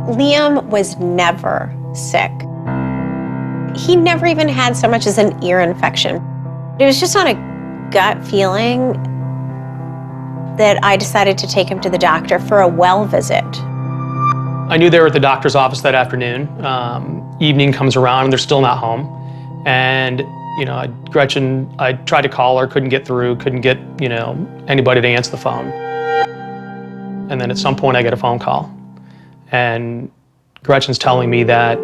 Liam was never sick. He never even had so much as an ear infection. It was just on a gut feeling that I decided to take him to the doctor for a well visit. I knew they were at the doctor's office that afternoon. Evening comes around and they're still not home. And Gretchen, I tried to call her, couldn't get through, couldn't get anybody to answer the phone. And then at some point I get a phone call. And Gretchen's telling me that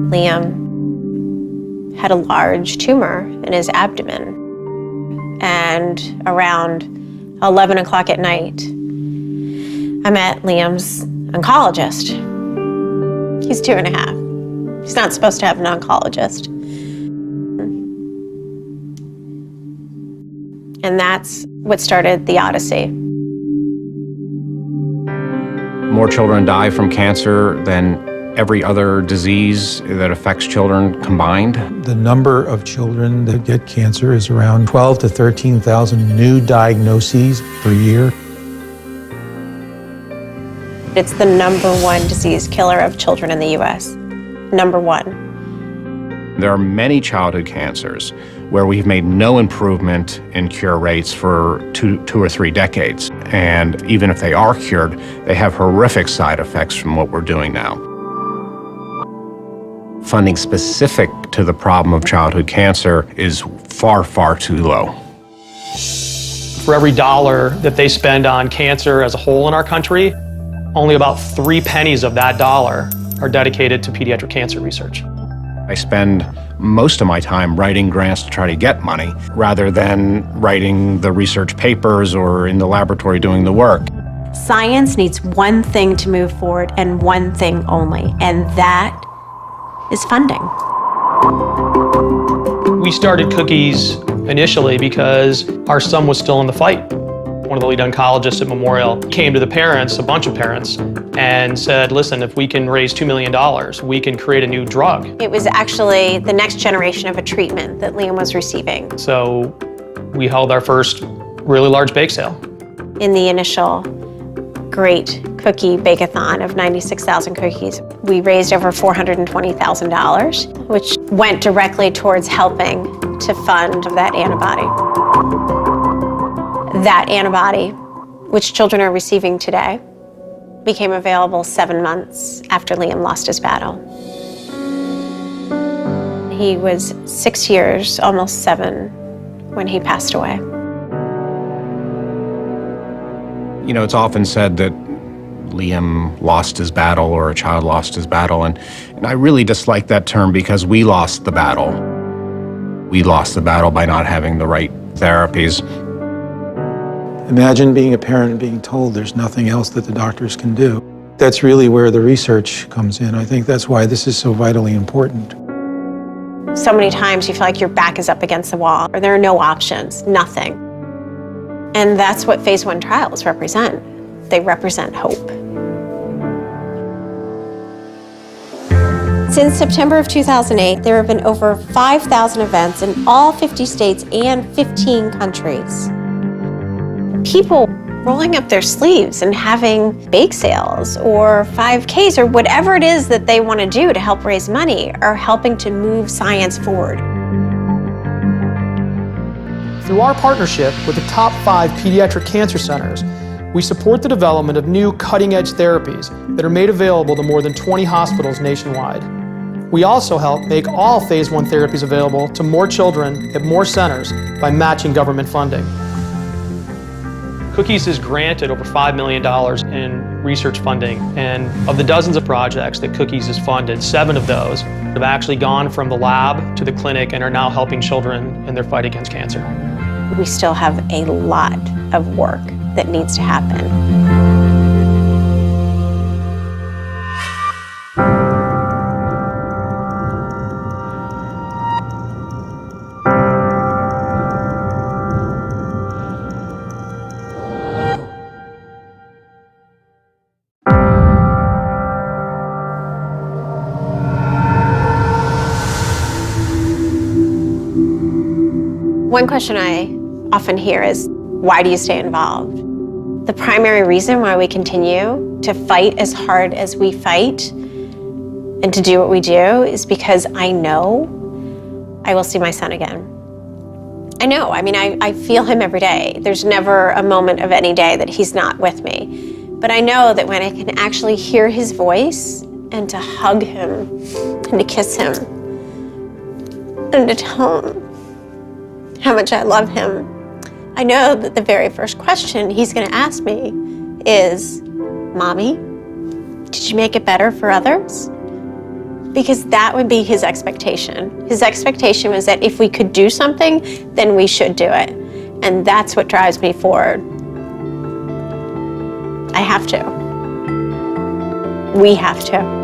Liam had a large tumor in his abdomen. And around 11 o'clock at night, I met Liam's oncologist. He's 2.5. He's not supposed to have an oncologist. And that's what started the odyssey. More children die from cancer than every other disease that affects children combined. The number of children that get cancer is around 12 to 13,000 new diagnoses per year. It's the #1 disease killer of children in the U.S. #1. There are many childhood cancers where we've made no improvement in cure rates for two or three decades. And even if they are cured, they have horrific side effects from what we're doing now. Funding specific to the problem of childhood cancer is far, far too low. for every dollar that they spend on cancer as a whole in our country, only about 3 pennies of that dollar are dedicated to pediatric cancer research. I spend most of my time writing grants to try to get money rather than writing the research papers or in the laboratory doing the work. Science needs one thing to move forward and one thing only, and that is funding. We started Cookies initially because our son was still in the fight. One of the lead oncologists at Memorial came to the parents, a bunch of parents, and said, listen, if we can raise $2 million, we can create a new drug. It was actually the next generation of a treatment that Liam was receiving. So we held our first really large bake sale. In the initial great cookie bake-a-thon of 96,000 cookies, we raised over $420,000, which went directly towards helping to fund that antibody. That antibody, which children are receiving today, became available 7 months after Liam lost his battle. He was 6 years, almost 7, when he passed away. You know, it's often said that Liam lost his battle or a child lost his battle, and I really dislike that term because we lost the battle. We lost the battle by not having the right therapies. Imagine being a parent and being told there's nothing else that the doctors can do. That's really where the research comes in. I think that's why this is so vitally important. So many times you feel like your back is up against the wall, or there are no options, nothing. And that's what phase 1 trials represent. They represent hope. Since September of 2008, there have been over 5,000 events in all 50 states and 15 countries. People rolling up their sleeves and having bake sales or 5Ks or whatever it is that they want to do to help raise money are helping to move science forward. Through our partnership with the top 5 pediatric cancer centers, we support the development of new cutting-edge therapies that are made available to more than 20 hospitals nationwide. We also help make all phase 1 therapies available to more children at more centers by matching government funding. Cookies has granted over $5 million in research funding, and of the dozens of projects that Cookies has funded, 7 of those have actually gone from the lab to the clinic and are now helping children in their fight against cancer. We still have a lot of work that needs to happen. One question I often hear is, Why do you stay involved? The primary reason why we continue to fight as hard as we fight and to do what we do is because I know I will see my son again. I know, I feel him every day. There's never a moment of any day that he's not with me. But I know that when I can actually hear his voice and to hug him and to kiss him and to tell him how much I love him, I know that the very first question he's gonna ask me is, Mommy, did you make it better for others? Because that would be his expectation. His expectation was that if we could do something, then we should do it. And that's what drives me forward. I have to. We have to.